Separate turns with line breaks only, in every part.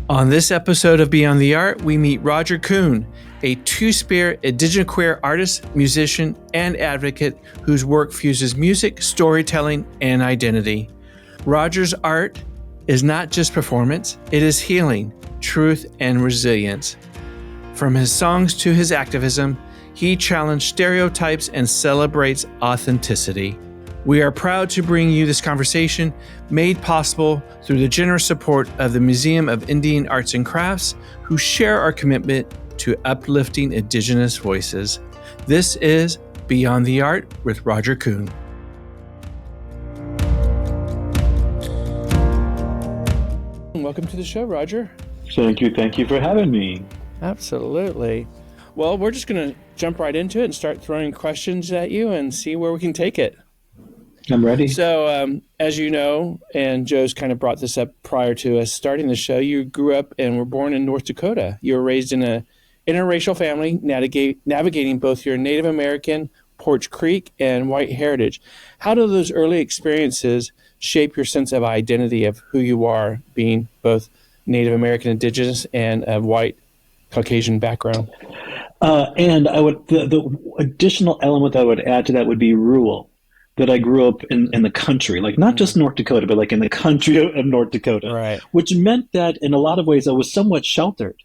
On this episode of Beyond the Art, we meet Roger Kuhn, a two-spirit indigenous queer artist, musician, and advocate whose work fuses music, storytelling, and identity. Roger's art is not just performance, it is healing, truth, and resilience. From his songs to his activism, he challenged stereotypes and celebrates authenticity. We are proud to bring you this conversation made possible through the generous support of the Museum of Indian Arts and Crafts, who share our commitment to uplifting Indigenous voices. This is Beyond the Art with Roger Kuhn. Welcome to the show, Roger.
Thank you for having me.
Absolutely. Well, we're just going to jump right into it and start throwing questions at you and see where we can take it.
I'm ready.
So, as you know, and Joe's kind of brought this up prior to us starting the show, you grew up and were born in North Dakota. You were raised in an interracial family, navigating both your Native American, Porch Creek, and white heritage. How do those early experiences shape your sense of identity of who you are, being both Native American, indigenous, and of white Caucasian background?
And I would the additional element I would add to that would be rural. That I grew up in the country, like not just North Dakota, but like in the country of North Dakota,
right.
Which meant that in a lot of ways I was somewhat sheltered.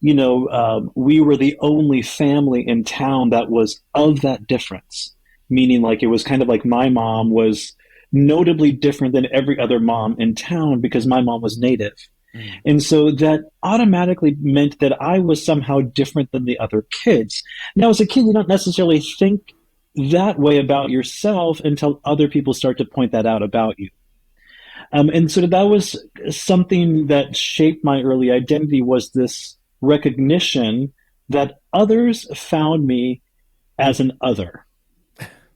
You know, we were the only family in town that was of that difference, meaning like it was kind of like my mom was notably different than every other mom in town because my mom was Native. And so that automatically meant that I was somehow different than the other kids. Now, as a kid, you don't necessarily think that way about yourself until other people start to point that out about you. And so that was something that shaped my early identity, was this recognition that others found me as an other,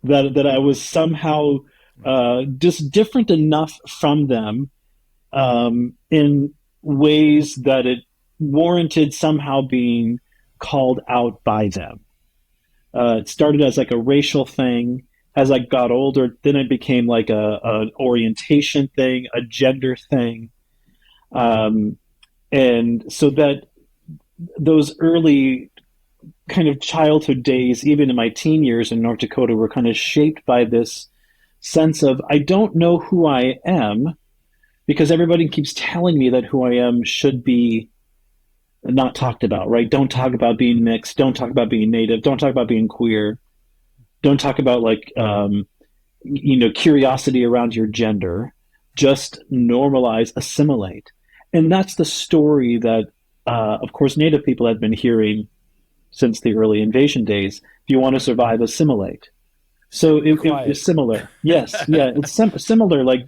that I was somehow just different enough from them in ways that it warranted somehow being called out by them. It started as like a racial thing. As I got older, then it became like an orientation thing, a gender thing. And so that those early kind of childhood days, even in my teen years in North Dakota, were kind of shaped by this sense of, I don't know who I am because everybody keeps telling me that who I am should be not talked about, right? Don't talk about being mixed. Don't talk about being Native. Don't talk about being queer. Don't talk about like, curiosity around your gender. Just normalize, assimilate. And that's the story that, of course, Native people have been hearing since the early invasion days. If you want to survive, assimilate. So it's similar. Yes. Yeah. It's similar, like,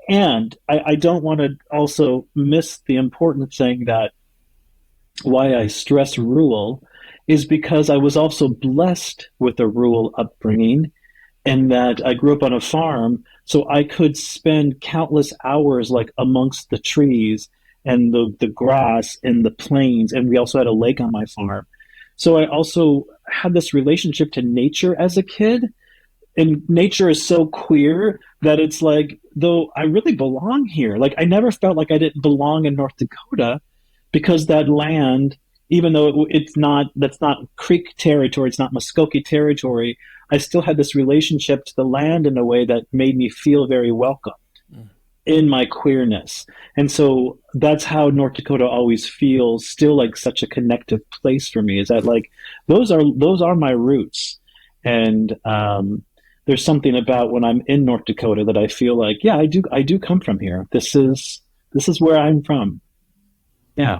and I don't want to also miss the important thing that why I stress rural is because I was also blessed with a rural upbringing, and that I grew up on a farm, so I could spend countless hours like amongst the trees and the grass and the plains, and we also had a lake on my farm. So I also had this relationship to nature as a kid. And nature is so queer that it's like, though I really belong here. Like I never felt like I didn't belong in North Dakota because that land, even though that's not Creek territory, it's not Muskogee territory, I still had this relationship to the land in a way that made me feel very welcomed in my queerness. And so that's how North Dakota always feels still like such a connective place for me, is that like, those are my roots. And, there's something about when I'm in North Dakota that I feel like, yeah, I do come from here. This is where I'm from. Yeah.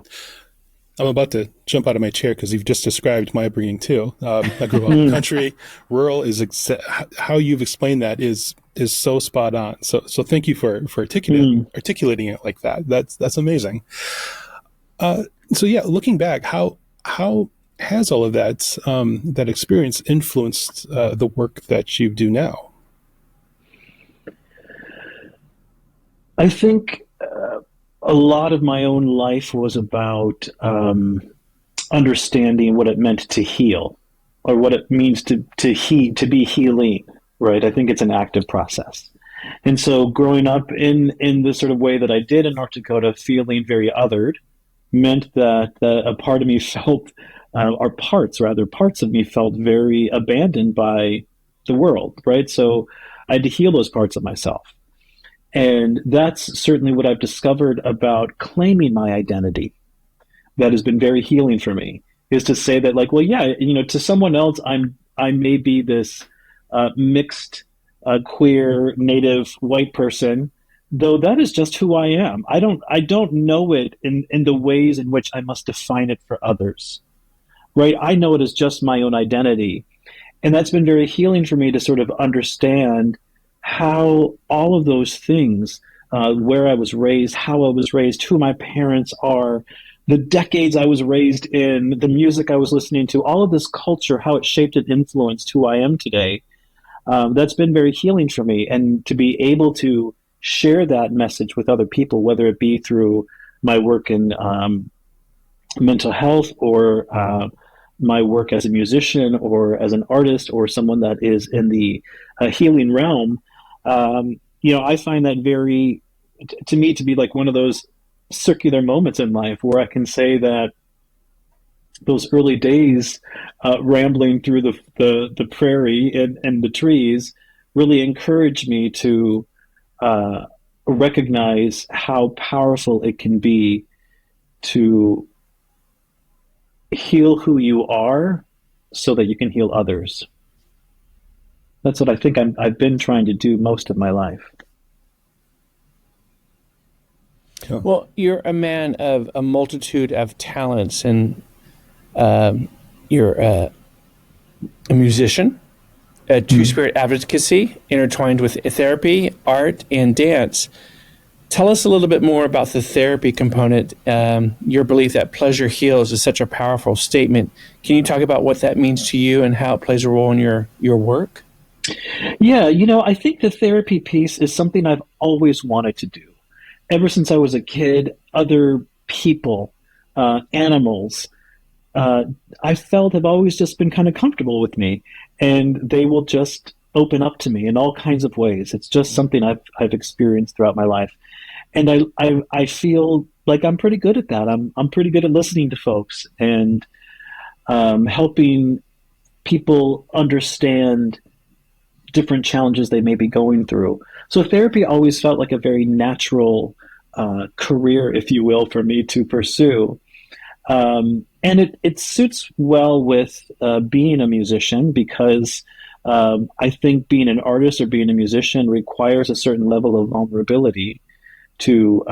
I'm about to jump out of my chair because you've just described my upbringing too. I grew up in country. Rural is how you've explained that is so spot on. So thank you for articulating it like that. That's amazing. So yeah, looking back, how has all of that experience influenced the work that you do now?
I think a lot of my own life was about understanding what it meant to heal, or what it means to be healing, right? I think it's an active process. And so growing up in the sort of way that I did in North Dakota, feeling very othered, meant that a part of me felt, or parts rather, parts of me felt very abandoned by the world, right? So I had to heal those parts of myself. And that's certainly what I've discovered about claiming my identity. That has been very healing for me, is to say that, like, well, yeah, to someone else, I may be this mixed, queer, native white person, though that is just who I am. I don't know it in the ways in which I must define it for others, right? I know it as just my own identity, and that's been very healing for me to sort of understand how all of those things, where I was raised, how I was raised, who my parents are, the decades I was raised in, the music I was listening to, all of this culture, how it shaped and influenced who I am today. That's been very healing for me. And to be able to share that message with other people, whether it be through my work in mental health, or my work as a musician or as an artist or someone that is in the healing realm, I find that very, to me, to be like one of those circular moments in life where I can say that those early days, rambling through the prairie and the trees, really encouraged me to recognize how powerful it can be to heal who you are so that you can heal others. That's what I think I've been trying to do most of my life.
Well, you're a man of a multitude of talents, and you're a musician, a two-spirit advocacy intertwined with therapy, art, and dance. Tell us a little bit more about the therapy component. Your belief that pleasure heals is such a powerful statement. Can you talk about what that means to you and how it plays a role in your work?
Yeah, I think the therapy piece is something I've always wanted to do. Ever since I was a kid, other people, animals, I felt have always just been kind of comfortable with me, and they will just open up to me in all kinds of ways. It's just something I've experienced throughout my life, and I feel like I'm pretty good at that. I'm pretty good at listening to folks and helping people understand different challenges they may be going through. So therapy always felt like a very natural career, if you will, for me to pursue. And it suits well with being a musician, because I think being an artist or being a musician requires a certain level of vulnerability to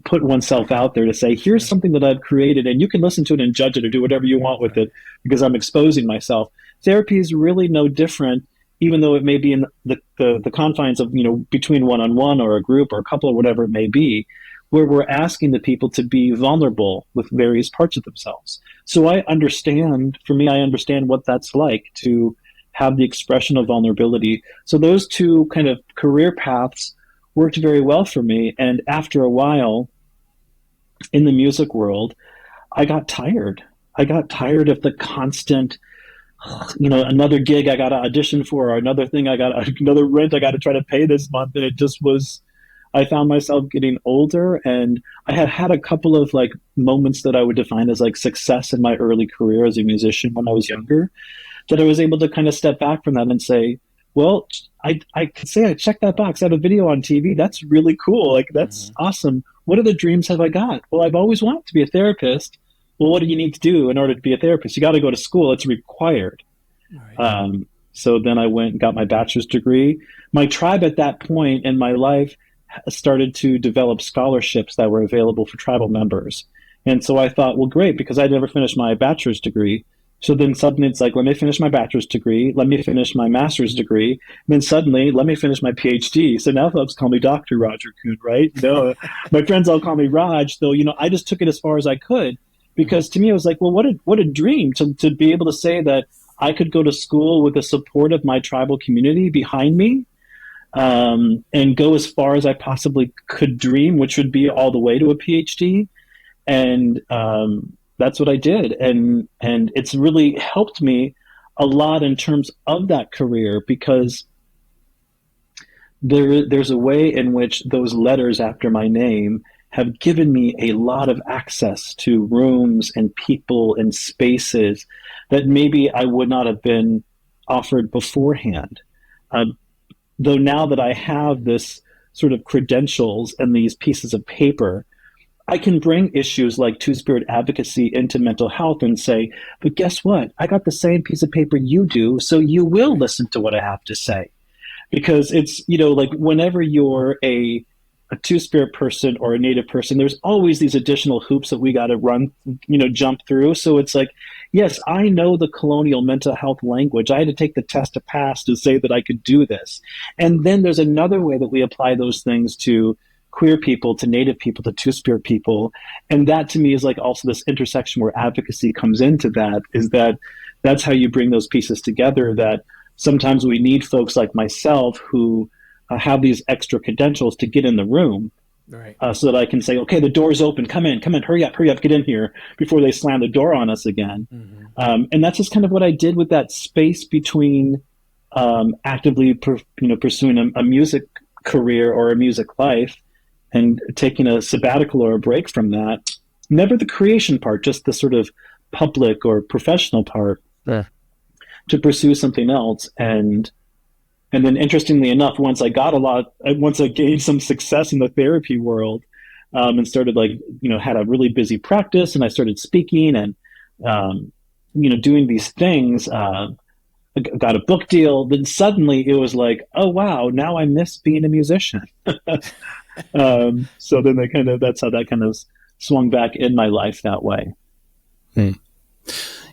put oneself out there to say, here's something that I've created, and you can listen to it and judge it or do whatever you want with it, because I'm exposing myself. Therapy is really no different, even though it may be in the confines of, between one-on-one or a group or a couple or whatever it may be, where we're asking the people to be vulnerable with various parts of themselves. So I understand what that's like to have the expression of vulnerability. So those two kind of career paths worked very well for me. And after a while in the music world, I got tired. I got tired of the constant, another gig I got to audition for, or another rent I got to try to pay this month. And it just was, I found myself getting older, and I had a couple of like moments that I would define as like success in my early career as a musician when I was younger, that I was able to kind of step back from that and say, well, I could say I checked that box. I had a video on TV. That's really cool. Like, that's awesome. What other dreams have I got? Well, I've always wanted to be a therapist. Well, what do you need to do in order to be a therapist? You got to go to school. It's required. Right. So then I went and got my bachelor's degree. My tribe at that point in my life started to develop scholarships that were available for tribal members. And so I thought, well, great, because I'd never finished my bachelor's degree. So then suddenly it's like, let me finish my bachelor's degree, let me finish my master's degree, and then suddenly let me finish my PhD. So now folks call me Dr. Roger Kuhn, right? My friends all call me Raj, though, I just took it as far as I could, because to me it was like, well, what a dream to be able to say that I could go to school with the support of my tribal community behind me, and go as far as I possibly could dream, which would be all the way to a PhD. And that's what I did. And it's really helped me a lot in terms of that career, because there's a way in which those letters after my name have given me a lot of access to rooms and people and spaces that maybe I would not have been offered beforehand. Though now that I have this sort of credentials and these pieces of paper, I can bring issues like two-spirit advocacy into mental health and say, but guess what? I got the same piece of paper you do, so you will listen to what I have to say. Because it's, like whenever you're a two-spirit person or a native person, there's always these additional hoops that we got to run, jump through. So it's like, yes, I know the colonial mental health language. I had to take the test to pass to say that I could do this. And then there's another way that we apply those things to queer people, to native people, to two-spirit people. And that to me is like also this intersection where advocacy comes into that, is that that's how you bring those pieces together, that sometimes we need folks like myself who have these extra credentials to get in the room,
right?
So that I can say, okay, the door's open, come in, hurry up, get in here before they slam the door on us again. Mm-hmm. And that's just kind of what I did with that space between actively pursuing a music career or a music life and taking a sabbatical or a break from that. Never the creation part, just the sort of public or professional part.
Yeah.
To pursue something else. And then interestingly enough, once I gained some success in the therapy world, and started had a really busy practice, and I started speaking and, doing these things, got a book deal, then suddenly it was like, oh wow, now I miss being a musician. So then that's how that kind of swung back in my life that way.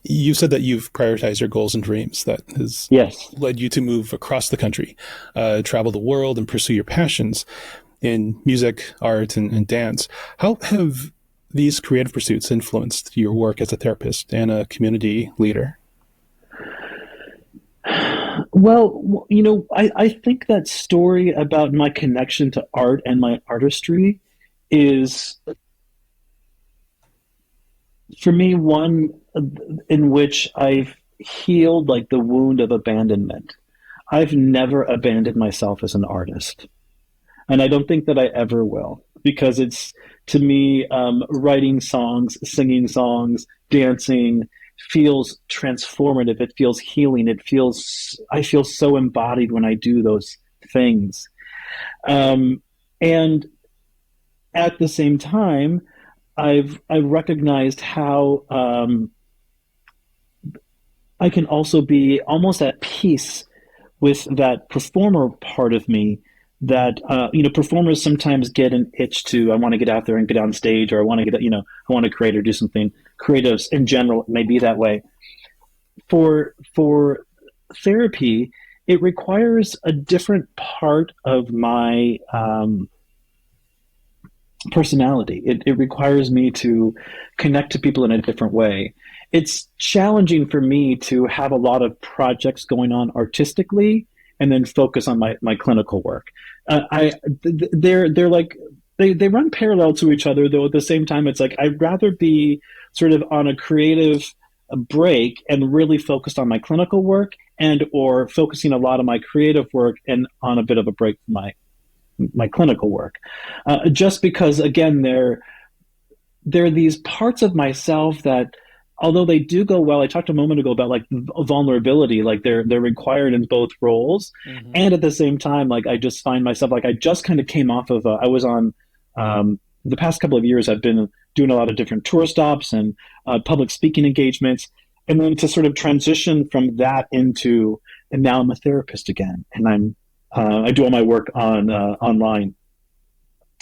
You said that you've prioritized your goals and dreams. That has led you to move across the country, travel the world, and pursue your passions in music, art, and dance. How have these creative pursuits influenced your work as a therapist and a community leader?
Well, I think that story about my connection to art and my artistry is, for me, one in which I've healed like the wound of abandonment. I've never abandoned myself as an artist. And I don't think that I ever will, because it's, to me, writing songs, singing songs, dancing feels transformative. It feels healing. I feel so embodied when I do those things. And at the same time, I've recognized how I can also be almost at peace with that performer part of me. That performers sometimes get an itch to, I want to get out there and get on stage, or I want to I want to create or do something. Creatives in general may be that way. For therapy, it requires a different part of my personality. It requires me to connect to people in a different way. It's challenging for me to have a lot of projects going on artistically and then focus on my clinical work. They're like, they run parallel to each other, though at the same time, it's like, I'd rather be sort of on a creative break and really focused on my clinical work, and or focusing a lot of my creative work and on a bit of a break from my clinical work. Just because, again, there are these parts of myself that, although they do go well, I talked a moment ago about like vulnerability, like they're required in both roles. Mm-hmm. And at the same time, like I just find myself, like I just kind of came off of, I was on, the past couple of years, I've been doing a lot of different tour stops and public speaking engagements. And then to sort of transition from that into, and now I'm a therapist again. And I do all my work on online.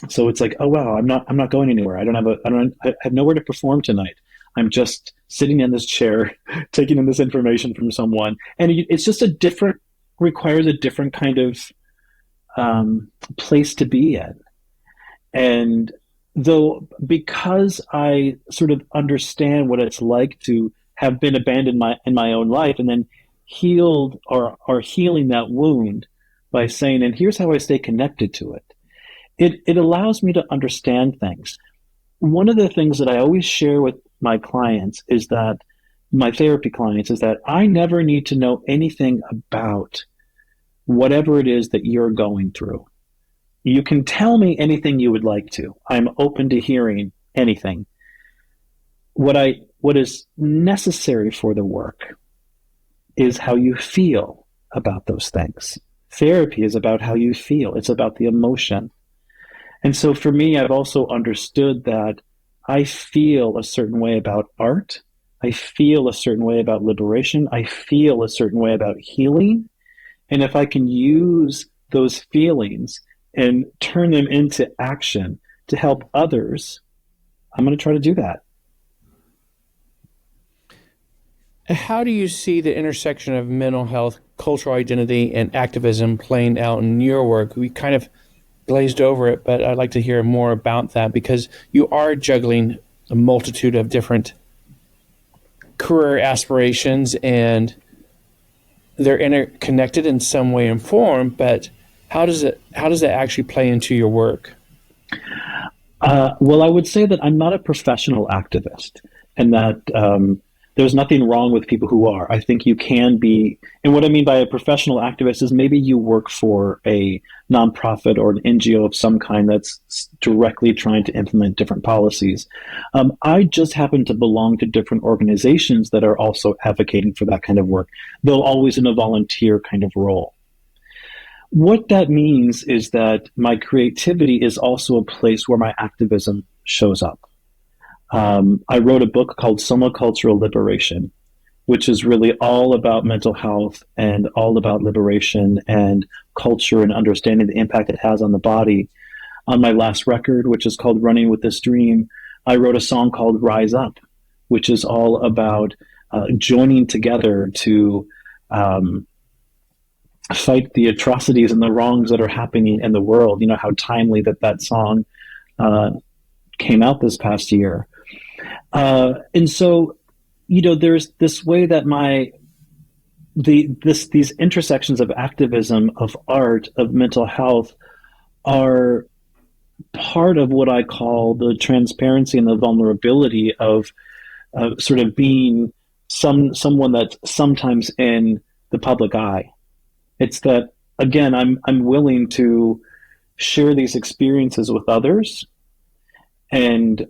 So it's like, oh wow, I'm not going anywhere. I have nowhere to perform tonight. I'm just sitting in this chair, taking in this information from someone. And it's just requires a different kind of place to be in. And though, because I sort of understand what it's like to have been abandoned in my own life, and then healed or healing that wound by saying, and here's how I stay connected to it. It allows me to understand things. One of the things that I always share with my clients is that, my therapy clients, is that I never need to know anything about whatever it is that you're going through. You can tell me anything you would like to. I'm open to hearing anything. What is necessary for the work is how you feel about those things. Therapy is about how you feel. It's about the emotion. And so for me, I've also understood that I feel a certain way about art. I feel a certain way about liberation. I feel a certain way about healing. And if I can use those feelings and turn them into action to help others, I'm going to try to do that.
How do you see the intersection of mental health, cultural identity, and activism playing out in your work? We kind of glazed over it, but I'd like to hear more about that, because you are juggling a multitude of different career aspirations, and they're interconnected in some way and form, but how does that actually play into your work?
Well, I would say that I'm not a professional activist, and that there's nothing wrong with people who are. I think you can be, and what I mean by a professional activist is maybe you work for a nonprofit or an NGO of some kind that's directly trying to implement different policies. I just happen to belong to different organizations that are also advocating for that kind of work, though always in a volunteer kind of role. What that means is that my creativity is also a place where my activism shows up. I wrote a book called Cultural Liberation, which is really all about mental health and all about liberation and culture and understanding the impact it has on the body. On my last record, which is called Running with This Dream, I wrote a song called Rise Up, which is all about joining together to fight the atrocities and the wrongs that are happening in the world. You know, how timely that song came out this past year. And so, you know, there's this way that these intersections of activism, of art, of mental health are part of what I call the transparency and the vulnerability of sort of being someone that's sometimes in the public eye. It's that, again, I'm willing to share these experiences with others, and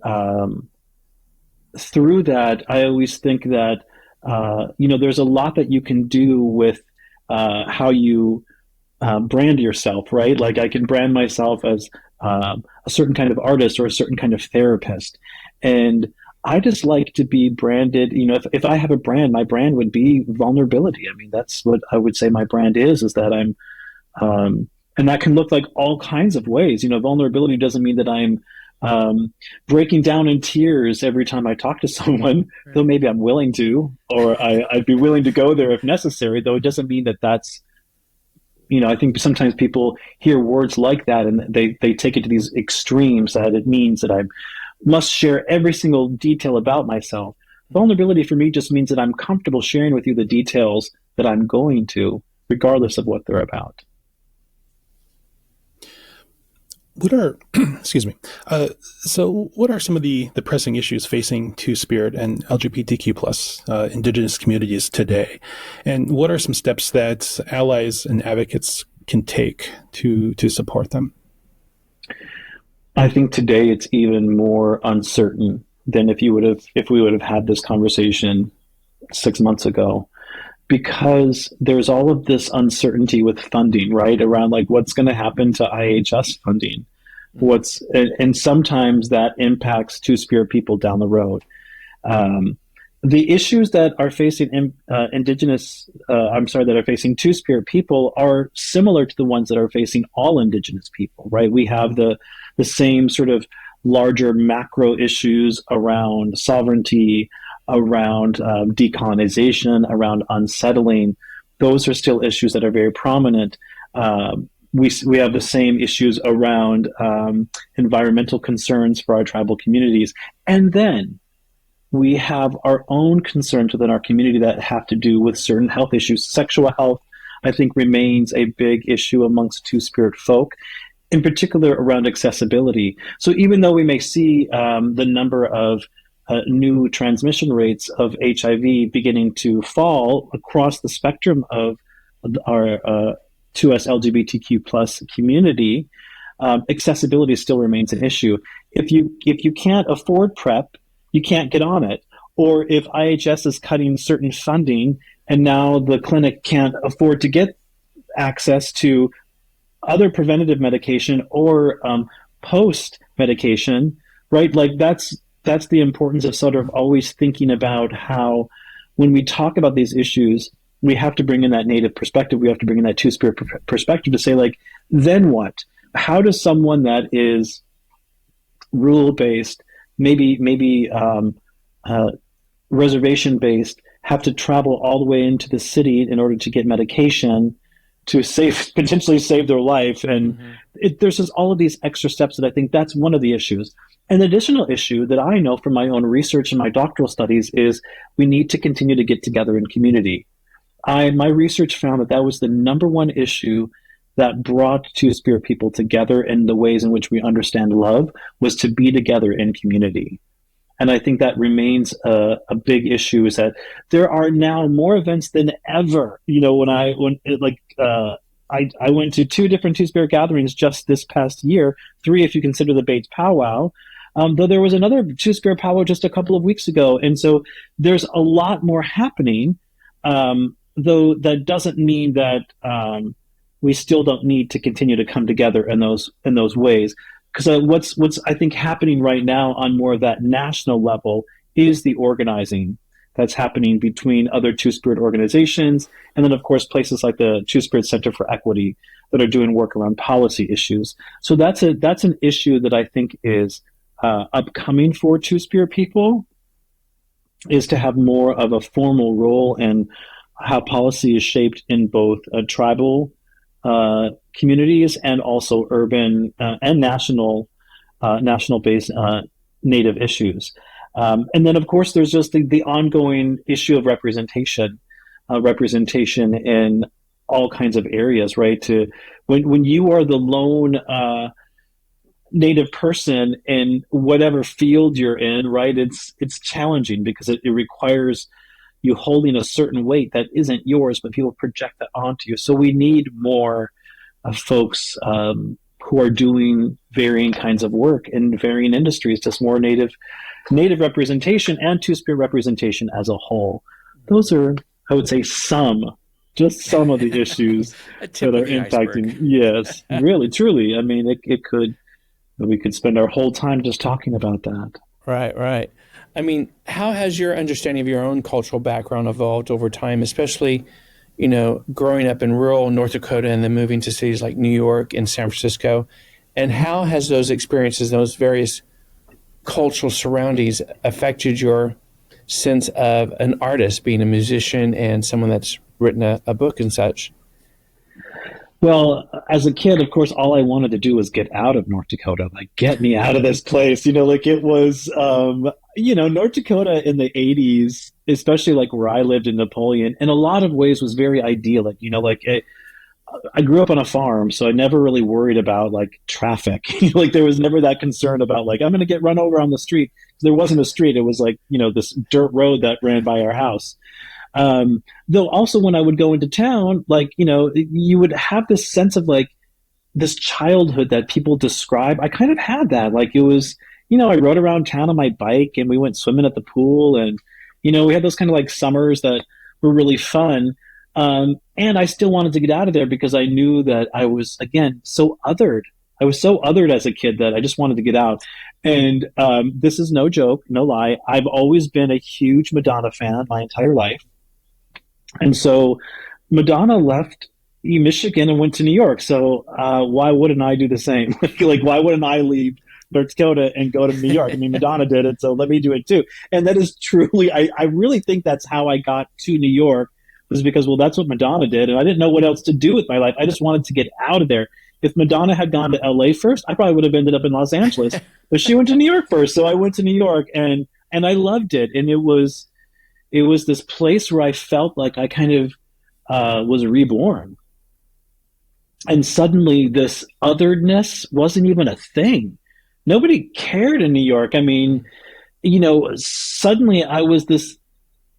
through that, I always think that, you know, there's a lot that you can do with how you brand yourself, right? Like I can brand myself as a certain kind of artist or a certain kind of therapist. And I just like to be branded, you know, if I have a brand, my brand would be vulnerability. I mean, that's what I would say my brand is that I'm, and that can look like all kinds of ways. You know, vulnerability doesn't mean that I'm breaking down in tears every time I talk to someone, though maybe I'm willing to, or I'd be willing to go there if necessary, though it doesn't mean that that's, you know, I think sometimes people hear words like that and they take it to these extremes, that it means that I must share every single detail about myself. Vulnerability for me just means that I'm comfortable sharing with you the details that I'm going to, regardless of what they're about.
What are, excuse me, so what are some of the pressing issues facing Two-Spirit and LGBTQ plus Indigenous communities today? And what are some steps that allies and advocates can take to support them?
I think today it's even more uncertain than if we would have had this conversation 6 months ago, because there's all of this uncertainty with funding, right? Around like what's going to happen to IHS funding, and sometimes that impacts Two-Spirit people down the road. The issues that are facing that are facing Two-Spirit people are similar to the ones that are facing all Indigenous people, right? We have the same sort of larger macro issues around sovereignty, around decolonization, around unsettling. Those are still issues that are very prominent. We have the same issues around environmental concerns for our tribal communities. And then we have our own concerns within our community that have to do with certain health issues. Sexual health, I think, remains a big issue amongst Two-Spirit folk, in particular around accessibility. So even though we may see the number of new transmission rates of HIV beginning to fall across the spectrum of our to us LGBTQ plus community, accessibility still remains an issue. If you can't afford PrEP, you can't get on it. Or if IHS is cutting certain funding and now the clinic can't afford to get access to other preventative medication or post medication, right? Like that's the importance of sort of always thinking about how, when we talk about these issues, we have to bring in that Native perspective. We have to bring in that two-spirit perspective to say, like, then what? How does someone that is rule-based, maybe reservation-based, have to travel all the way into the city in order to get medication to potentially save their life? And there's just all of these extra steps that I think that's one of the issues. An additional issue that I know from my own research and my doctoral studies is we need to continue to get together in community. My research found that was the number one issue that brought Two-Spirit people together in the ways in which we understand love, was to be together in community. And I think that remains a big issue, is that there are now more events than ever. You know, I went to 2 different Two-Spirit gatherings just this past year, 3 if you consider the Bates powwow, though there was another Two-Spirit powwow just a couple of weeks ago. And so there's a lot more happening, though that doesn't mean that we still don't need to continue to come together in those ways. Because what's I think happening right now on more of that national level is the organizing that's happening between other Two-Spirit organizations, and then of course places like the Two-Spirit Center for Equity that are doing work around policy issues. So that's an issue that I think is upcoming for Two-Spirit people, is to have more of a formal role in how policy is shaped in both tribal communities and also urban and national-based Native issues. And then, of course, there's just the ongoing issue of representation in all kinds of areas, right? When you are the lone Native person in whatever field you're in, right? It's challenging because it requires you holding a certain weight that isn't yours, but people project that onto you. So we need more folks who are doing varying kinds of work in varying industries, just more native representation and Two-Spirit representation as a whole. Those are, I would say, just some of the issues that are impacting. Iceberg. Yes, really, truly. I mean, we could spend our whole time just talking about that.
Right. I mean, how has your understanding of your own cultural background evolved over time, especially, growing up in rural North Dakota and then moving to cities like New York and San Francisco? And how has those experiences, those various cultural surroundings, affected your sense of an artist, being a musician and someone that's written a book and such?
Well, as a kid, of course, all I wanted to do was get out of North Dakota, like get me out of this place. Like it was, North Dakota in the 80s, especially like where I lived in Napoleon, in a lot of ways was very idyllic. I grew up on a farm, so I never really worried about like traffic. Like there was never that concern about like, I'm going to get run over on the street. There wasn't a street. It was like, this dirt road that ran by our house. Though also when I would go into town, like, you would have this sense of like this childhood that people describe. I kind of had that. Like it was, I rode around town on my bike and we went swimming at the pool, and, we had those kind of like summers that were really fun. And I still wanted to get out of there because I knew that I was, again, so othered. I was so othered as a kid that I just wanted to get out. And this is no joke, no lie. I've always been a huge Madonna fan my entire life. And so Madonna left Michigan and went to New York. So why wouldn't I do the same? Like, why wouldn't I leave North Dakota and go to New York? I mean, Madonna did it, so let me do it too. And that is truly, I really think that's how I got to New York, was because, well, that's what Madonna did. And I didn't know what else to do with my life. I just wanted to get out of there. If Madonna had gone to LA first, I probably would have ended up in Los Angeles. But she went to New York first. So I went to New York and I loved it. And it was this place where I felt like I kind of was reborn. And suddenly this otherness wasn't even a thing. Nobody cared in New York. I mean, suddenly I was this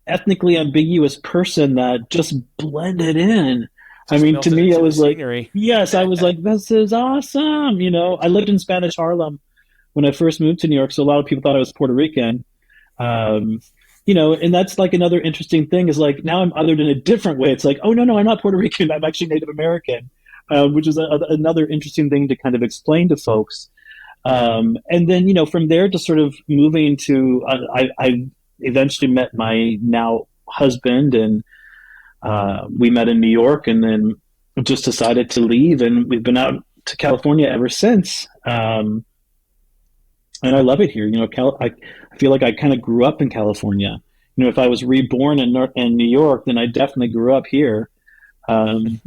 ethnically ambiguous person that just blended in. I mean, to
melted
me, I
into the
was like,
scenery.
yes, I was like, this is awesome. I lived in Spanish Harlem when I first moved to New York, so a lot of people thought I was Puerto Rican. Um, and that's like another interesting thing is like now I'm othered in a different way. It's like, oh no, I'm not Puerto Rican. I'm actually Native American, which is another interesting thing to kind of explain to folks. And then from there to sort of moving to, I eventually met my now husband, and we met in New York, and then just decided to leave, and we've been out to California ever since. And I love it here. I feel like I kind of grew up in California. If I was reborn in New York, then I definitely grew up here. Um,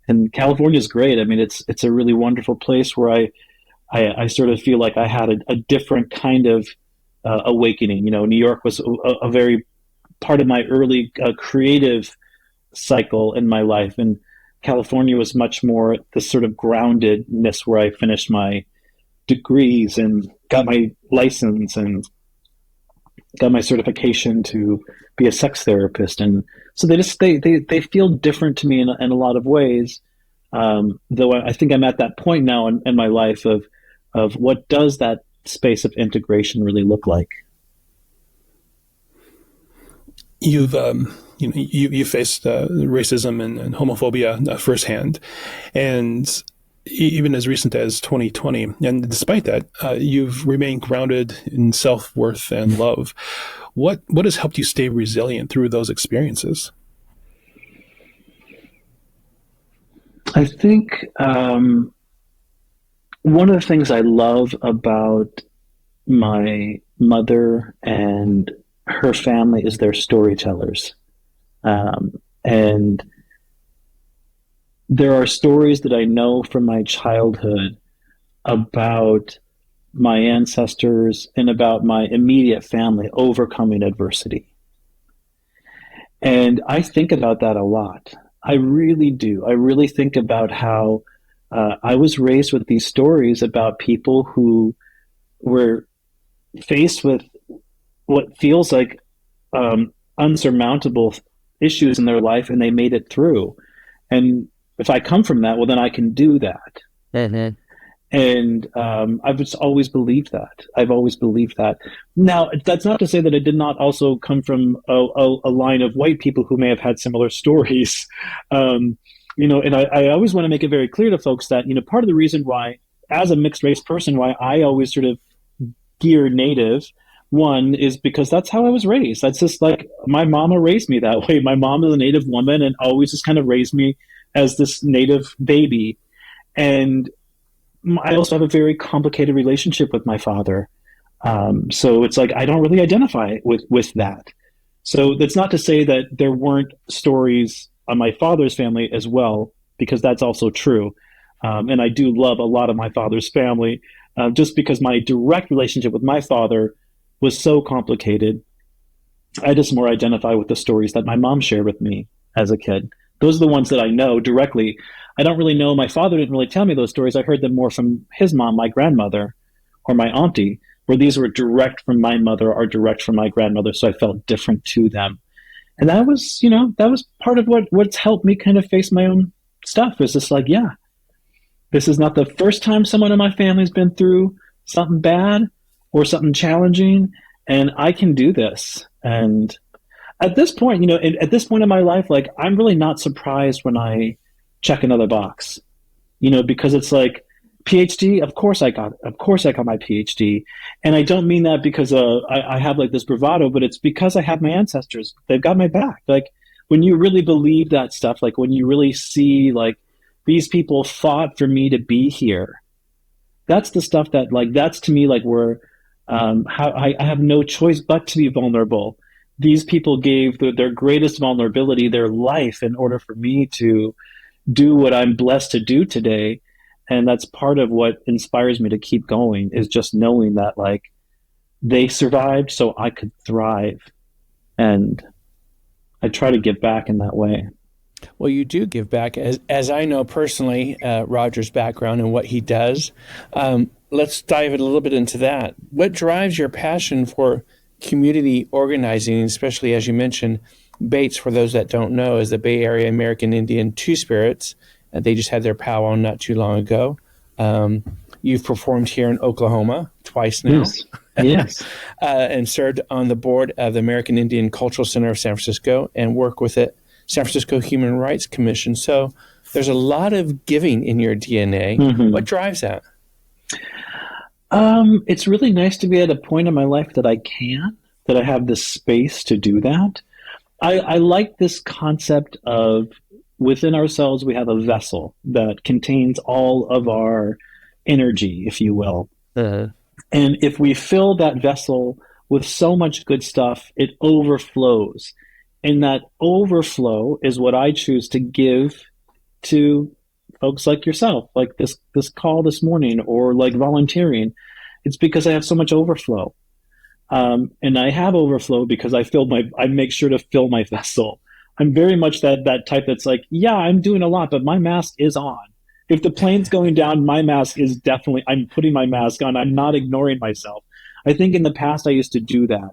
and California is great. I mean, it's a really wonderful place where I sort of feel like I had a different kind of awakening. New York was a very part of my early creative cycle in my life, and California was much more the sort of groundedness where I finished my degrees and got my license and got my certification to be a sex therapist. And so they feel different to me in a lot of ways. Though I think I'm at that point now in my life of what does that space of integration really look like.
You faced racism and homophobia firsthand, and even as recent as 2020. And despite that, you've remained grounded in self-worth and love. What has helped you stay resilient through those experiences?
I think one of the things I love about my mother and her family is they're storytellers. And there are stories that I know from my childhood about my ancestors and about my immediate family overcoming adversity. And I think about that a lot. I really do. I really think about how I was raised with these stories about people who were faced with what feels like unsurmountable issues in their life, and they made it through. And if I come from that, well, then I can do that.
Mm-hmm.
And I've just always believed that. I've always believed that. Now, that's not to say that it did not also come from a line of white people who may have had similar stories. And I always want to make it very clear to folks that, part of the reason why, as a mixed race person, why I always sort of gear Native, one is because that's how I was raised. That's just like my mama raised me that way. My mom is a Native woman and always just kind of raised me as this Native baby. And I also have a very complicated relationship with my father. So it's like I don't really identify with that. So that's not to say that there weren't stories on my father's family as well, because that's also true. And I do love a lot of my father's family, just because my direct relationship with my father was so complicated. I just more identify with the stories that my mom shared with me as a kid. Those are the ones that I know directly. I don't really know. My father didn't really tell me those stories. I heard them more from his mom, my grandmother, or my auntie, where these were direct from my mother or direct from my grandmother. So I felt different to them. And that was part of what's helped me kind of face my own stuff. It's just like, yeah, this is not the first time someone in my family's been through something bad or something challenging, and I can do this. And at this point, at this point in my life, like I'm really not surprised when I check another box, because it's like PhD. Of course I got my PhD, and I don't mean that because I have like this bravado, but it's because I have my ancestors. They've got my back. Like when you really believe that stuff, like when you really see like these people fought for me to be here. That's the stuff that like that's to me like where how I have no choice but to be vulnerable. These people gave their greatest vulnerability, their life, in order for me to do what I'm blessed to do today. And that's part of what inspires me to keep going, is just knowing that like they survived so I could thrive. And I try to give back in that way.
Well, you do give back, as I know personally, Roger's background and what he does. Let's dive a little bit into that. What drives your passion for community organizing, especially as you mentioned, Bates, for those that don't know, is the Bay Area American Indian Two Spirits. They just had their powwow not too long ago. You've performed here in Oklahoma twice now.
Yes. Yes.
And served on the board of the American Indian Cultural Center of San Francisco and work with the San Francisco Human Rights Commission. So there's a lot of giving in your DNA.
Mm-hmm.
What drives that?
It's really nice to be at a point in my life that I have this space to do that. I like this concept of within ourselves, we have a vessel that contains all of our energy, if you will. And if we fill that vessel with so much good stuff, it overflows. And that overflow is what I choose to give to folks like yourself, like this call this morning, or like volunteering. It's because I have so much overflow. And I have overflow because I make sure to fill my vessel. I'm very much that type that's like, yeah, I'm doing a lot, but my mask is on. If the plane's going down, my mask is definitely, I'm putting my mask on. I'm not ignoring myself. I think in the past I used to do that.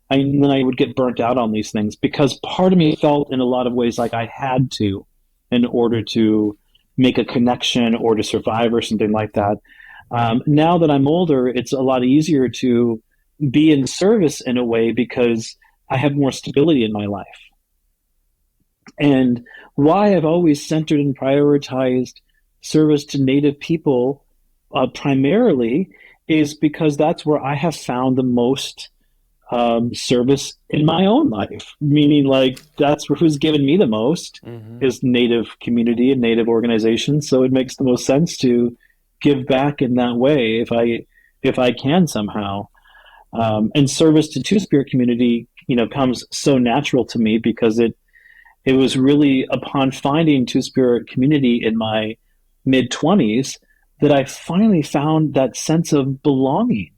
And then I would get burnt out on these things because part of me felt in a lot of ways like I had to in order to make a connection or to survive or something like that. Now that I'm older, it's a lot easier to be in service in a way because I have more stability in my life. And why I've always centered and prioritized service to Native people primarily is because that's where I have found the most service in my own life. Meaning, like, that's who's given me the most is Native community and Native organizations. So it makes the most sense to give back in that way if I can somehow. And service to Two-Spirit community, comes so natural to me because it was really upon finding Two-Spirit community in my mid-20s that I finally found that sense of belonging.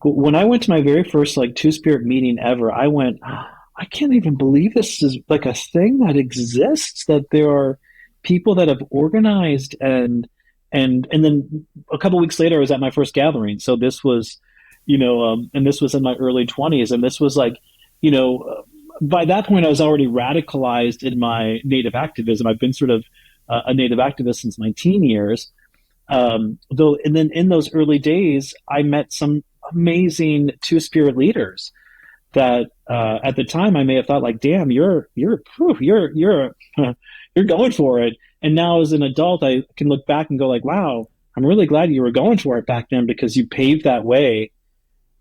When I went to my very first Two-Spirit meeting ever, I went, I can't even believe this is like a thing that exists, that there are people that have organized and then a couple of weeks later I was at my first gathering. So this was, and this was in my early 20s, and this was by that point I was already radicalized in my Native activism. I've been sort of a Native activist since my teen years. And then in those early days, I met some amazing Two-Spirit leaders that at the time I may have thought damn, you're going for it. And now as an adult, I can look back and go wow, I'm really glad you were going for it back then because you paved that way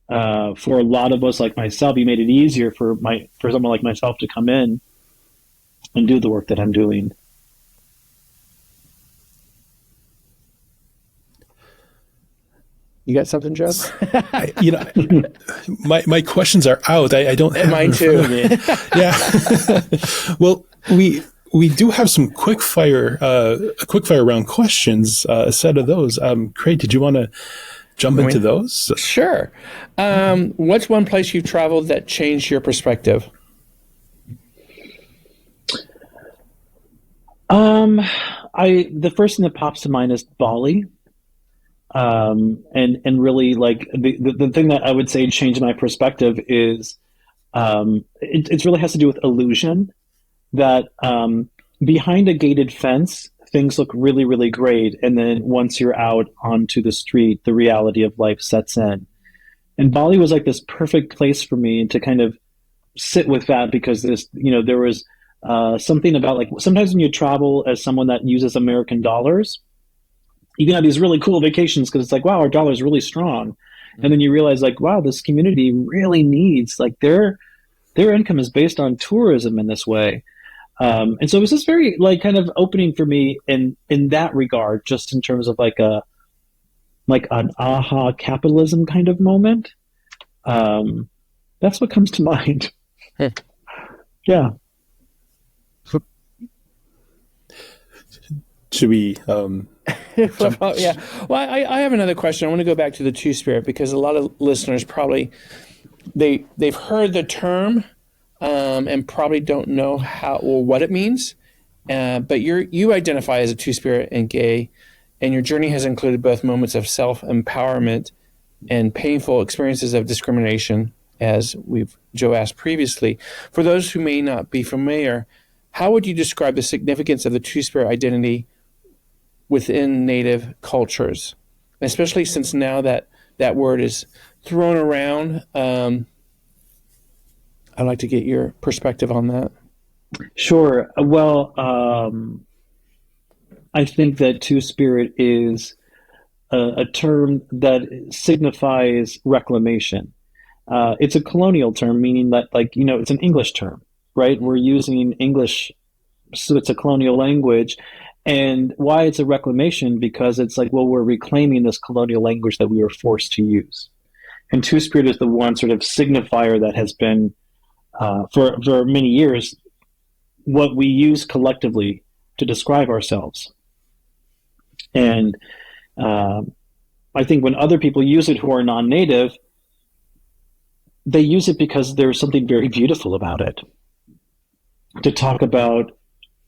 for a lot of us like myself. You made it easier for someone like myself to come in and do the work that I'm doing.
You got something, Joe?
My questions are out. I don't have
mine too.
Yeah. Well, we do have some quick fire round questions. A set of those. Craig, did you want to jump into those?
Sure. What's one place you've traveled that changed your perspective?
The first thing that pops to mind is Bali. And really the thing that I would say changed my perspective is it really has to do with illusion, that behind a gated fence things look really, really great, and then once you're out onto the street the reality of life sets in. And Bali was this perfect place for me to kind of sit with that, because there was something about sometimes when you travel as someone that uses American dollars, you can have these really cool vacations because it's wow, our dollar is really strong. And then you realize wow, this community really needs their income is based on tourism in this way. And so it was just very kind of opening for me in that regard, just in terms of an aha capitalism kind of moment. That's what comes to mind. Yeah.
Should we
yeah. Well, I have another question. I want to go back to the Two-Spirit because a lot of listeners probably they've heard the term and probably don't know how or what it means. But you identify as a Two-Spirit and gay, and your journey has included both moments of self-empowerment and painful experiences of discrimination as Joe asked previously. For those who may not be familiar, how would you describe the significance of the Two-Spirit identity within Native cultures, especially since now that word is thrown around? I'd like to get your perspective on that.
Sure. Well, I think that Two-Spirit is a term that signifies reclamation. It's a colonial term, meaning that, like, it's an English term, right? We're using English, so it's a colonial language. And why it's a reclamation? Because it's like, well, we're reclaiming this colonial language that we were forced to use. And Two-Spirit is the one sort of signifier that has been, for many years, what we use collectively to describe ourselves. And I think when other people use it who are non-native, they use it because there's something very beautiful about it. To talk about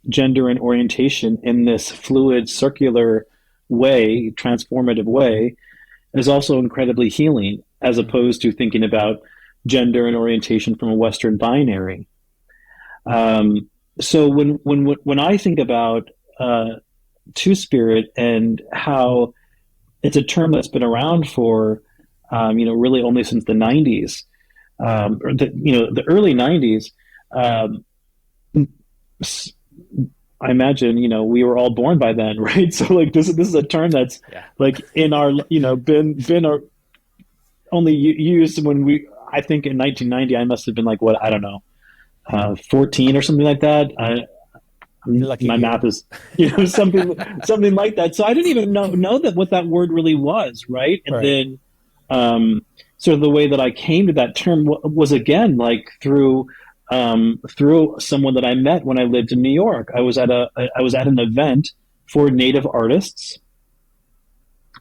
gender and orientation in this fluid, circular way, transformative way, is also incredibly healing, as opposed to thinking about gender and orientation from a Western binary. So when I think about Two-Spirit and how it's a term that's been around for really only since the 90s, or the early 90s. I imagine we were all born by then, right? So like this is a term that's like in our been only used when I think in 1990 I must have been like, what, I don't know, 14 or something like that. My math is something like that. So I didn't even know that what that word really was, right? And then sort of the way that I came to that term was, again, like through someone that I met when I lived in New York. I was at an event for Native artists,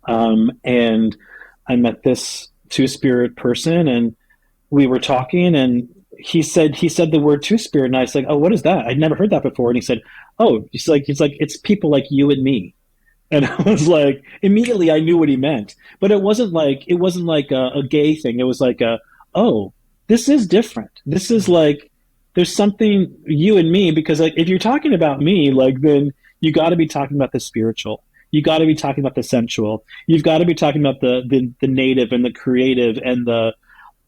and I met this Two-Spirit person, and we were talking, and he said the word Two-Spirit, and I was like, oh, what is that? I'd never heard that before. And he said, oh, it's people like you and me. And I was like, immediately I knew what he meant, but it wasn't like a gay thing. It was like oh, this is different. This is like, there's something you and me, because like, if you're talking about me, like, then you got to be talking about the spiritual. You got to be talking about the sensual. You've got to be talking about the native and the creative and the,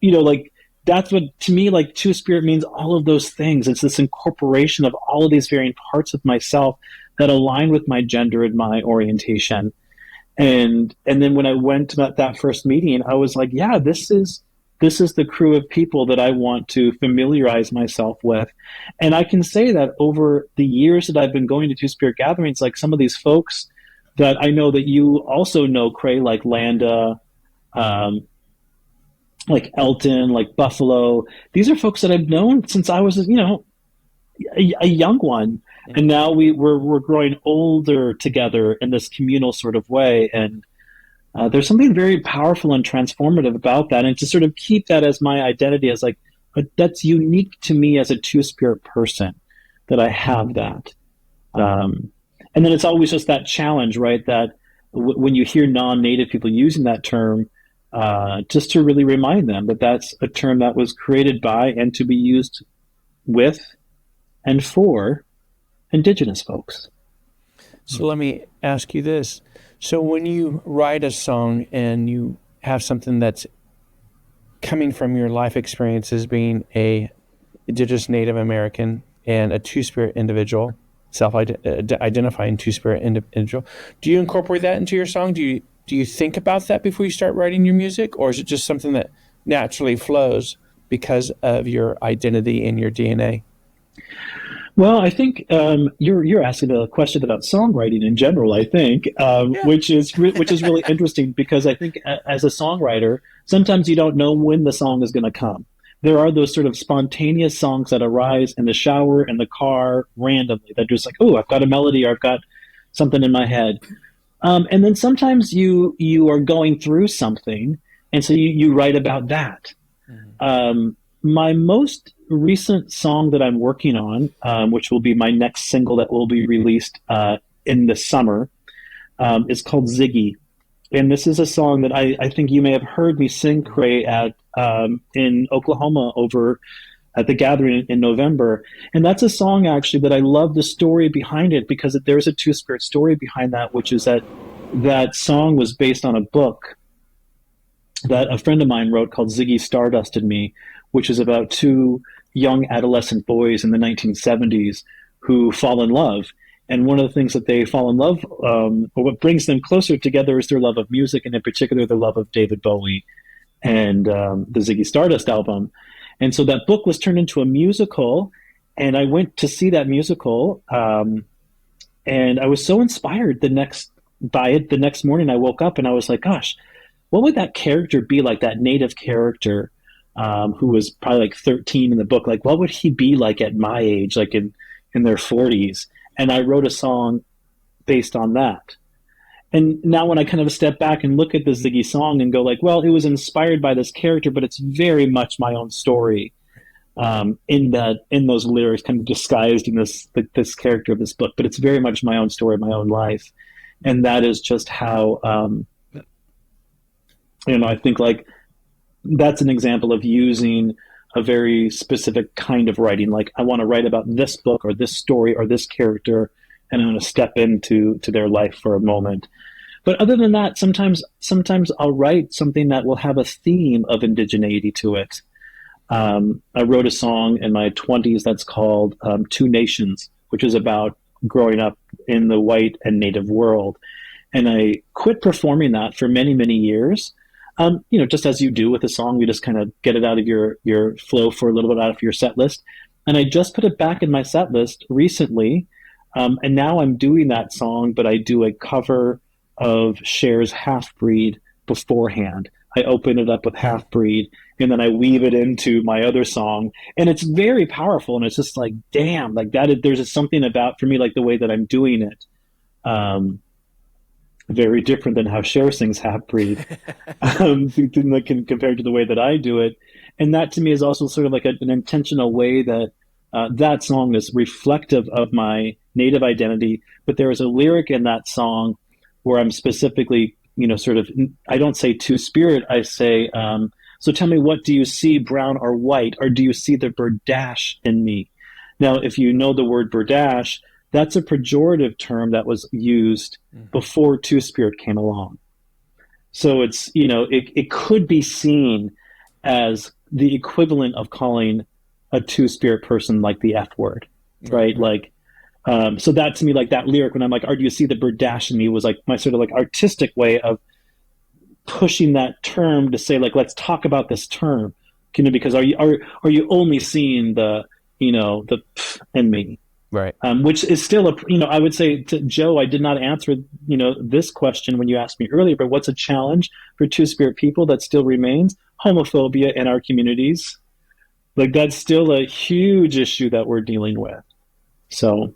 like, that's what, to me, like, Two-Spirit means all of those things. It's this incorporation of all of these varying parts of myself that align with my gender and my orientation. And then when I went to that first meeting, I was like, yeah, this is the crew of people that I want to familiarize myself with. And I can say that over the years that I've been going to Two-Spirit gatherings, like some of these folks that I know that you also know, Cray, like Landa, like Elton, like Buffalo. These are folks that I've known since I was, a young one. And now we're growing older together in this communal sort of way. And there's something very powerful and transformative about that. And to sort of keep that as my identity, as like, that's unique to me as a Two-Spirit person, that I have that. And then it's always just that challenge, right? That when you hear non-native people using that term, just to really remind them that that's a term that was created by and to be used with and for indigenous folks.
So let me ask you this. So when you write a song and you have something that's coming from your life experiences being a indigenous Native American and a Two-Spirit individual, self-identifying Two-Spirit individual, do you incorporate that into your song? Do you think about that before you start writing your music, or is it just something that naturally flows because of your identity and your DNA?
Well, I think you're asking a question about songwriting in general, I think, which is really interesting, because I think as a songwriter, sometimes you don't know when the song is going to come. There are those sort of spontaneous songs that arise in the shower, in the car, randomly, that just like, oh, I've got a melody, or I've got something in my head. And then sometimes you are going through something, and so you write about that. Mm-hmm. My most recent song that I'm working on, which will be my next single that will be released in the summer, is called Ziggy. And this is a song that I think you may have heard me sing, Cray, at in Oklahoma over at the gathering in November. And that's a song actually that I love the story behind it, because there's a two-spirit story behind that, which is that that song was based on a book that a friend of mine wrote called Ziggy Stardust and Me, which is about two young adolescent boys in the 1970s who fall in love. And one of the things that they fall in love, or what brings them closer together, is their love of music, and in particular, their love of David Bowie and the Ziggy Stardust album. And so that book was turned into a musical, and I went to see that musical, and I was so inspired by it. The next morning, I woke up and I was like, "Gosh, what would that character be like? That native character who was probably like 13 in the book. Like, what would he be like at my age, like in their 40s?" And I wrote a song based on that. And now when I kind of step back and look at the Ziggy song and go like, well, it was inspired by this character, but it's very much my own story in those lyrics, kind of disguised in this character of this book. But it's very much my own story, my own life. And that is just how, I think like that's an example of using a very specific kind of writing. Like, I want to write about this book or this story or this character, and I'm going to step into their life for a moment. But other than that, sometimes I'll write something that will have a theme of indigeneity to it. I wrote a song in my 20s that's called Two Nations, which is about growing up in the white and native world. And I quit performing that for many, many years. Just as you do with a song, you just kind of get it out of your flow for a little bit, out of your set list. And I just put it back in my set list recently. And now I'm doing that song, but I do a cover of Cher's Half Breed beforehand. I open it up with Half Breed, and then I weave it into my other song. And it's very powerful. And it's just like, damn, like that. There's just something about, for me, like the way that I'm doing it. Very different than how Cher sings Half Breed compared to the way that I do it. And that to me is also sort of like an intentional way that that song is reflective of my native identity. But there is a lyric in that song where I'm specifically, I don't say two-spirit, I say, so tell me, what do you see, brown or white, or do you see the berdache in me? Now, if you know the word berdache, that's a pejorative term that was used before two-spirit came along. So it's, it could be seen as the equivalent of calling a two-spirit person like the F word, right? Like, so that to me, like that lyric, when I'm like, do you see the berdache in me, was like my sort of like artistic way of pushing that term to say, like, let's talk about this term, because are you only seeing the, the in me?
Right.
Which is still I would say to Joe, I did not answer, this question when you asked me earlier, but what's a challenge for two-spirit people that still remains? Homophobia in our communities. Like, that's still a huge issue that we're dealing with. So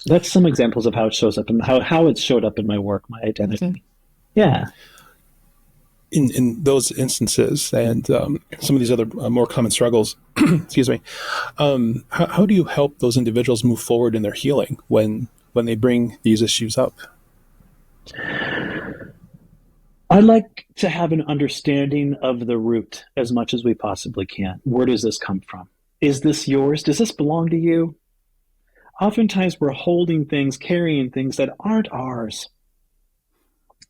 that's some examples of how it shows up and how it's showed up in my work, my identity. Okay. Yeah.
In those instances and some of these other more common struggles, excuse me, how do you help those individuals move forward in their healing when they bring these issues up?
I like to have an understanding of the root as much as we possibly can. Where does this come from? Is this yours? Does this belong to you? Oftentimes we're holding things, carrying things that aren't ours.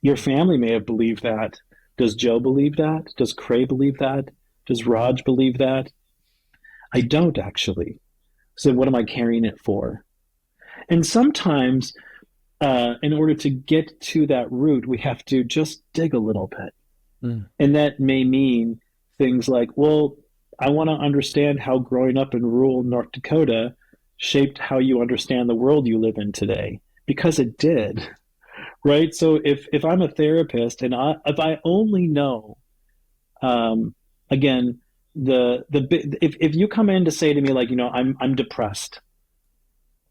Your family may have believed that. Does Joe believe that? Does Cray believe that? Does Raj believe that? I don't, actually. So what am I carrying it for? And sometimes, in order to get to that root, we have to just dig a little bit. And that may mean things like, well, I want to understand how growing up in rural North Dakota shaped how you understand the world you live in today, because it did. Right. So if I'm a therapist and if I only know, again, if you come in to say to me, like, I'm depressed,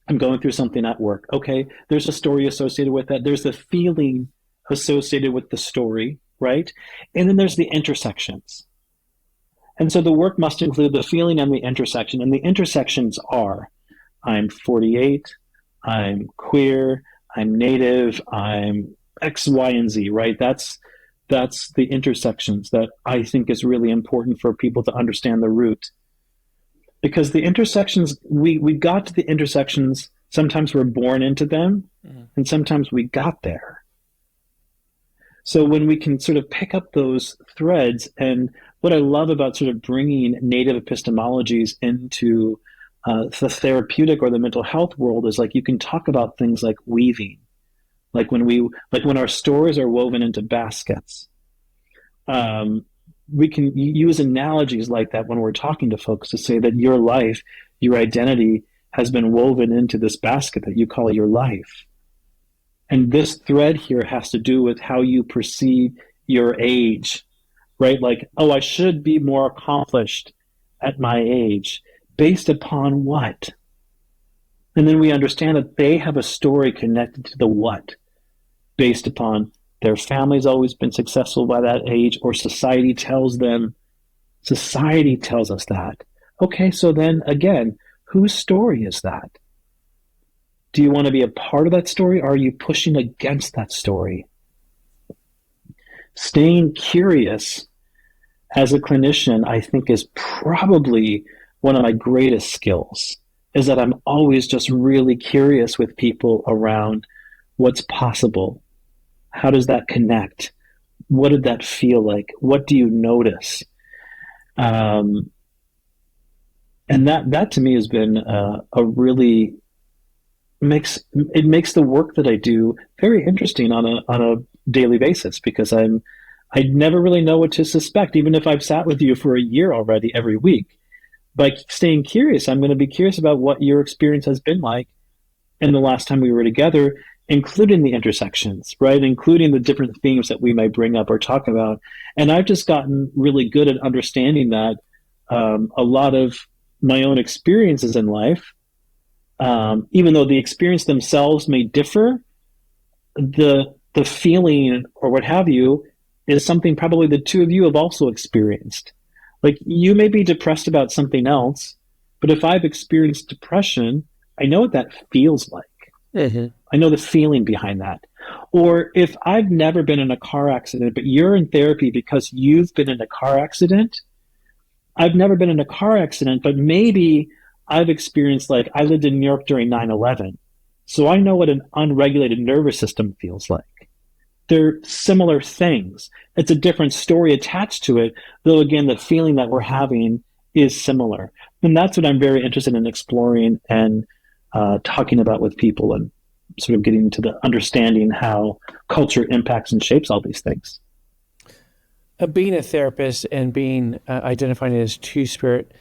I'm going through something at work. Okay. There's a story associated with that. There's the feeling associated with the story. Right. And then there's the intersections. And so the work must include the feeling and the intersection. And the intersections are, I'm 48, I'm queer, I'm native, I'm X, Y, and Z, right? That's the intersections that I think is really important for people to understand the root. Because the intersections, we got to the intersections, sometimes we're born into them, and sometimes we got there. So when we can sort of pick up those threads, and what I love about sort of bringing native epistemologies into the therapeutic or the mental health world is like you can talk about things like weaving, like when our stories are woven into baskets. We can use analogies like that when we're talking to folks to say that your life, your identity has been woven into this basket that you call your life. And this thread here has to do with how you perceive your age, right? Like, oh, I should be more accomplished at my age. Based upon what? And then we understand that they have a story connected to the what, based upon their family's always been successful by that age, or society tells us that. Okay, so then again, whose story is that? Do you want to be a part of that story, or are you pushing against that story? Staying curious as a clinician, I think, is probably one of my greatest skills, is that I'm always just really curious with people around what's possible. How does that connect? What did that feel like? What do you notice? And that to me has been a really makes the work that I do very interesting on a daily basis, because I never really know what to suspect, even if I've sat with you for a year already every week. By staying curious, I'm going to be curious about what your experience has been like in the last time we were together, including the intersections, right? Including the different themes that we may bring up or talk about. And I've just gotten really good at understanding that a lot of my own experiences in life, even though the experience themselves may differ, the feeling or what have you is something probably the two of you have also experienced. Like, you may be depressed about something else, but if I've experienced depression, I know what that feels like. Mm-hmm. I know the feeling behind that. Or if I've never been in a car accident, but you're in therapy because you've been in a car accident, I've never been in a car accident, but maybe I've experienced, like, I lived in New York during 9/11. So I know what an unregulated nervous system feels like. They're similar things. It's a different story attached to it, though again, the feeling that we're having is similar. And that's what I'm very interested in exploring and talking about with people, and sort of getting to the understanding how culture impacts and shapes all these things.
Being a therapist and being identifying as two-spirit,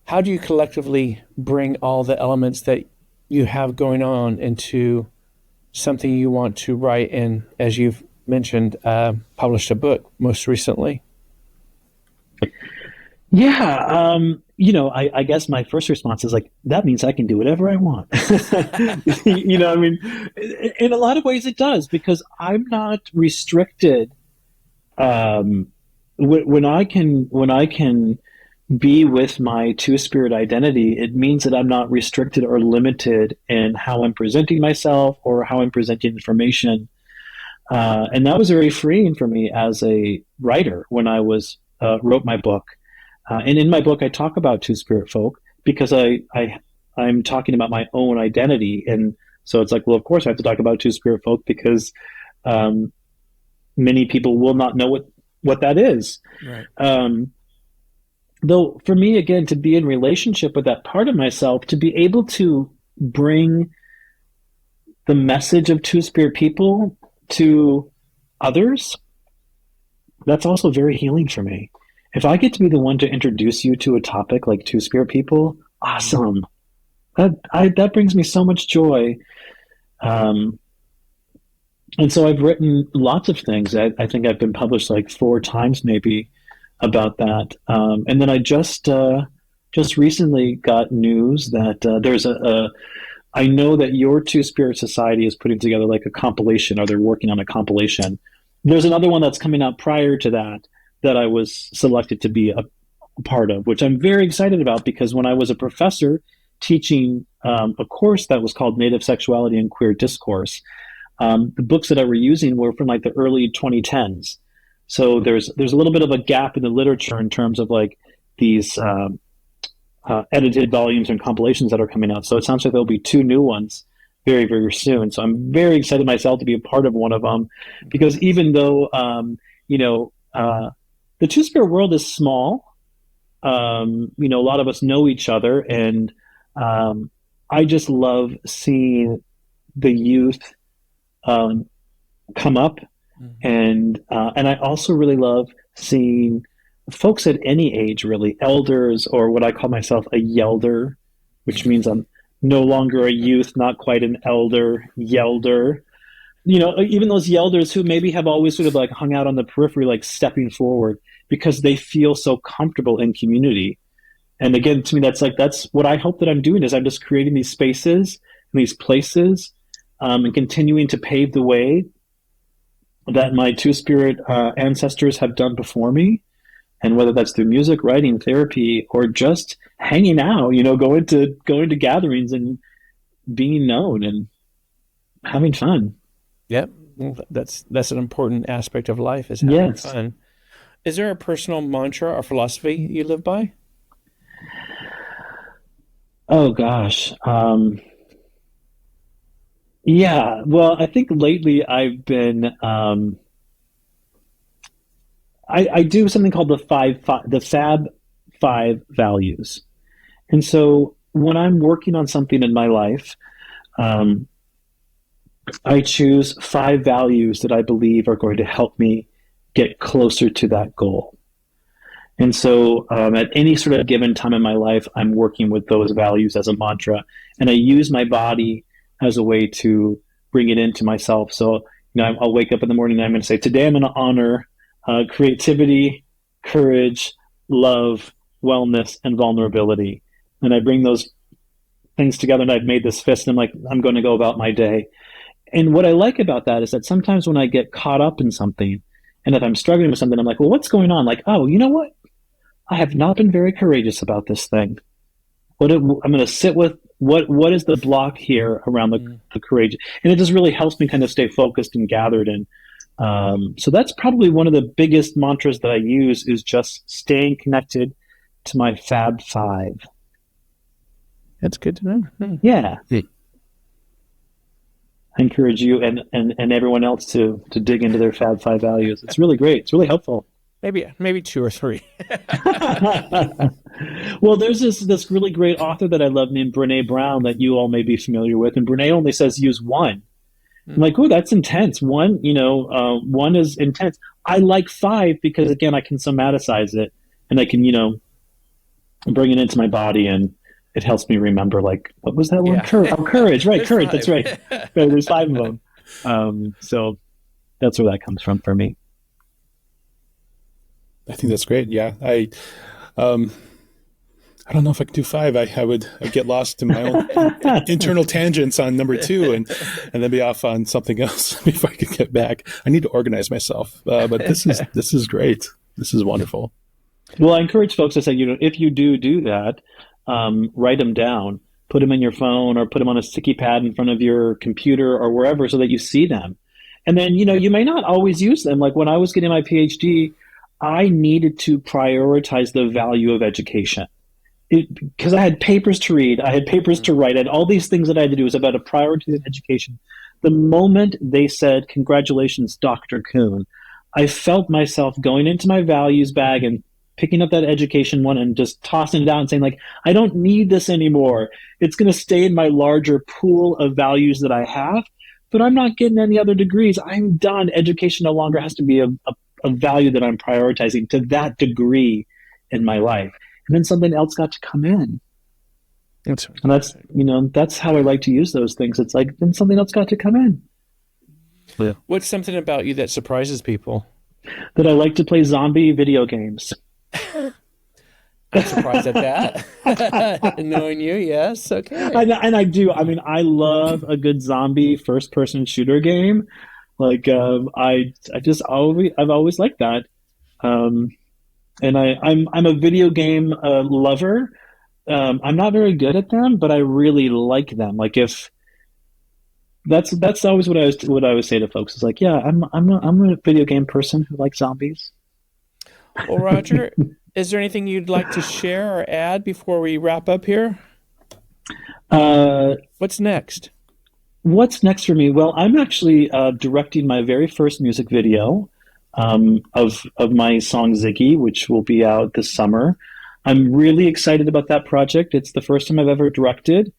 how do you collectively bring all the elements that you have going on into something you want to write, and, as you've mentioned, published a book most recently?
Yeah, I guess my first response is like, that means I can do whatever I want. I mean, in a lot of ways it does, because I'm not restricted. When I can be with my two-spirit identity, it means that I'm not restricted or limited in how I'm presenting myself or how I'm presenting information. And that was very freeing for me as a writer when I wrote my book. And in my book, I talk about two-spirit folk because I'm talking about my own identity. And so it's like, well, of course I have to talk about two-spirit folk, because many people will not know what that is. Right. Though for me, again, to be in relationship with that part of myself, to be able to bring the message of two-spirit people to others, that's also very healing for me. If I get to be the one to introduce you to a topic like two-spirit people, awesome. That brings me so much joy. And so I've written lots of things. I think I've been published like 4 times maybe about that. And then I just recently got news that there's I know that your Two-Spirit Society is putting together like a compilation, or they're working on a compilation. There's another one that's coming out prior to that I was selected to be a part of, which I'm very excited about, because when I was a professor teaching a course that was called Native Sexuality and Queer Discourse, The books that I were using were from like the early 2010s. So there's a little bit of a gap in the literature in terms of like these edited volumes and compilations that are coming out. So it sounds like there'll be two new ones very, very soon. So I'm very excited myself to be a part of one of them, because even though, the two-spirit world is small, a lot of us know each other, and I just love seeing the youth come up, and I also really love seeing folks at any age, really, elders, or what I call myself a yelder, which means I'm no longer a youth, not quite an elder, yelder. Even those yelders who maybe have always sort of like hung out on the periphery, like stepping forward because they feel so comfortable in community. And again, to me, that's what I hope that I'm doing, is I'm just creating these spaces and these places, and continuing to pave the way that my two-spirit ancestors have done before me. And whether that's through music, writing, therapy, or just hanging out, going to gatherings and being known and having fun.
Yep. Well, that's an important aspect of life, is having fun. Is there a personal mantra or philosophy you live by?
Oh gosh. Yeah. Well, I think lately I've been I do something called the Fab Five values. And so when I'm working on something in my life, I choose 5 values that I believe are going to help me get closer to that goal. And so at any sort of given time in my life, I'm working with those values as a mantra, and I use my body as a way to bring it into myself. So, I'll wake up in the morning and I'm going to say, today I'm going to honor creativity, courage, love, wellness, and vulnerability. And I bring those things together, and I've made this fist, and I'm going to go about my day. And what I like about that is that sometimes when I get caught up in something, and if I'm struggling with something, I'm like, well, what's going on? Like, oh, you know what? I have not been very courageous about this thing. I'm going to sit with what is the block here around the courage. And it just really helps me kind of stay focused and gathered. And so that's probably one of the biggest mantras that I use, is just staying connected to my Fab Five.
That's good to know.
Yeah. I encourage you and everyone else to dig into their Fab Five values. It's really great. It's really helpful.
Maybe 2 or 3.
Well, there's this really great author that I love named Brene Brown that you all may be familiar with, and Brene only says use 1. I'm like, oh, that's intense. 1, 1 is intense. I like 5 because, again, I can somaticize it, and I can, bring it into my body, and it helps me remember, like, what was that one?
Yeah.
Courage, right? Courage,
5.
that's right. There's 5 of them. So that's where that comes from for me.
I think that's great. Yeah. I don't know if I could do 5. I'd get lost in my own internal tangents on number 2 and then be off on something else before I could get back. I need to organize myself. But this is great. This is wonderful.
Well, I encourage folks to say, if you do that, write them down, put them in your phone, or put them on a sticky pad in front of your computer or wherever, so that you see them. And then, you may not always use them. Like when I was getting my PhD, I needed to prioritize the value of education, because I had papers to read, I had papers to write, I had all these things that I had to do. It was about a priority of education. The moment they said, "Congratulations, Dr. Kuhn," I felt myself going into my values bag and picking up that education one and just tossing it out and saying, like, I don't need this anymore. It's going to stay in my larger pool of values that I have, but I'm not getting any other degrees. I'm done. Education no longer has to be a value that I'm prioritizing to that degree in my life. And then something else got to come in. And that's how I like to use those things. It's like, then something else got to come in.
Yeah. What's something about you that surprises people?
That I like to play zombie video games.
I'm surprised at that. Knowing you, yes. Okay.
And I do. I mean, I love a good zombie first-person shooter game. Like, I've always liked that. And I'm a video game lover. I'm not very good at them, but I really like them. Like, if That's always what I would say to folks. Is like, yeah, I'm a video game person who likes zombies.
Well, Roger, is there anything you'd like to share or add before we wrap up here? What's next?
What's next for me? Well, I'm actually directing my very first music video of my song Ziggy, which will be out this summer. I'm really excited about that project. It's the first time I've ever directed,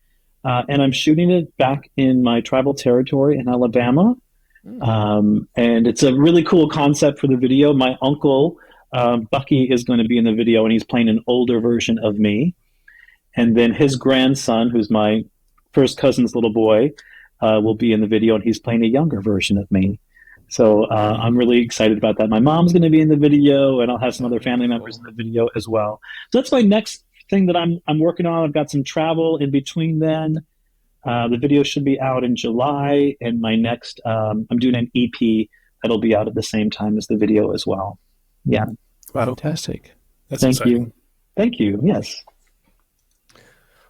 and I'm shooting it back in my tribal territory in Alabama. And it's a really cool concept for the video. My uncle, Bucky, is going to be in the video, and he's playing an older version of me. And then his grandson, who's my first cousin's little boy, will be in the video, and he's playing a younger version of me. So I'm really excited about that. My mom's going to be in the video, and I'll have some other family members in the video as well. So that's my next thing that I'm working on. I've got some travel in between then. The video should be out in July, and my next, I'm doing an EP that'll be out at the same time as the video as well. Yeah.
Wow. Fantastic.
That's
Thank
exciting.
you. Thank you. Yes.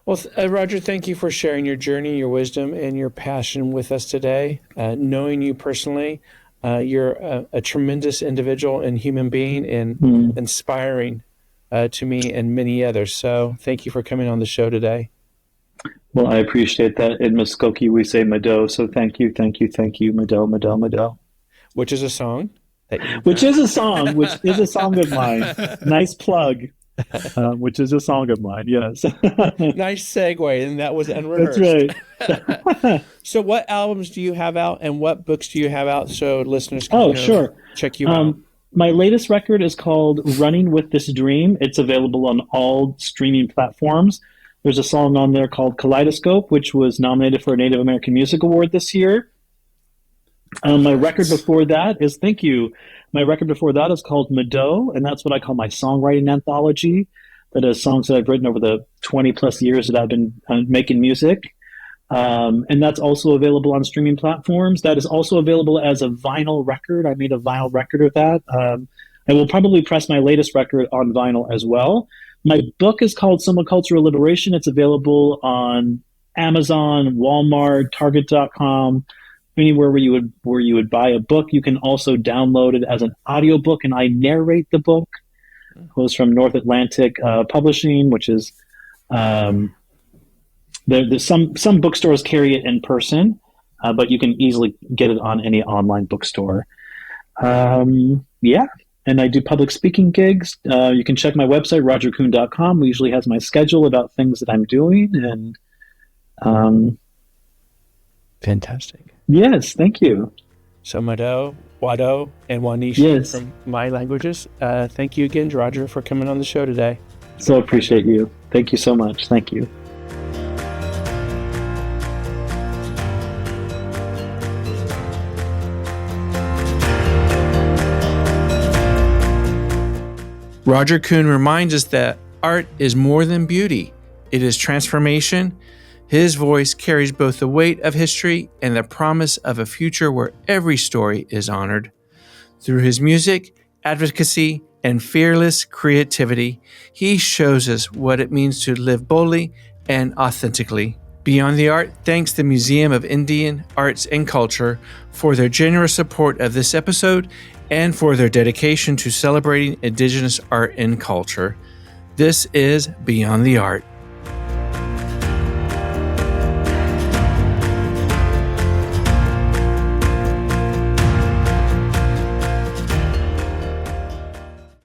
Well, Roger, thank you for sharing your journey, your wisdom, and your passion with us today. Knowing you personally, you're a tremendous individual and human being, and inspiring to me and many others. So thank you for coming on the show today.
Well, I appreciate that. In Muskogee, we say Mado. So thank you, Mado, Mado, Mado.
Which is a song.
Which is a song of mine. Nice plug. Which is a song of mine, yes.
Nice segue, and that was unrehearsed.
That's right.
So what albums do you have out, and what books do you have out so listeners can
sure.
check you out?
My latest record is called Running with This Dream. It's available on all streaming platforms. There's a song on there called Kaleidoscope, which was nominated for a Native American Music Award this year. My record before that is, thank you. My record before that is called Mado, and that's what I call my songwriting anthology. That is songs that I've written over the 20 plus years that I've been making music. And that's also available on streaming platforms. That is also available as a vinyl record. I made a vinyl record of that. I will probably press my latest record on vinyl as well. My book is called Cultural Liberation. It's available on Amazon, Walmart, Target.com, anywhere where you would buy a book. You can also download it as an audiobook, and I narrate the book. It was from North Atlantic Publishing, which is there's some bookstores carry it in person, but you can easily get it on any online bookstore. Yeah. And I do public speaking gigs. You can check my website, rogerkuhn.com. We usually has my schedule about things that I'm doing. And
fantastic.
Yes, thank you.
So Mado, Wado, and Wanishi from my languages. Thank you again, Roger, for coming on the show today.
So appreciate you. Thank you so much. Thank you.
Roger Kuhn reminds us that art is more than beauty. It is transformation. His voice carries both the weight of history and the promise of a future where every story is honored. Through his music, advocacy, and fearless creativity, he shows us what it means to live boldly and authentically. Beyond the Art thanks the Museum of Indian Arts and Culture for their generous support of this episode and for their dedication to celebrating Indigenous art and culture. This is Beyond the Art.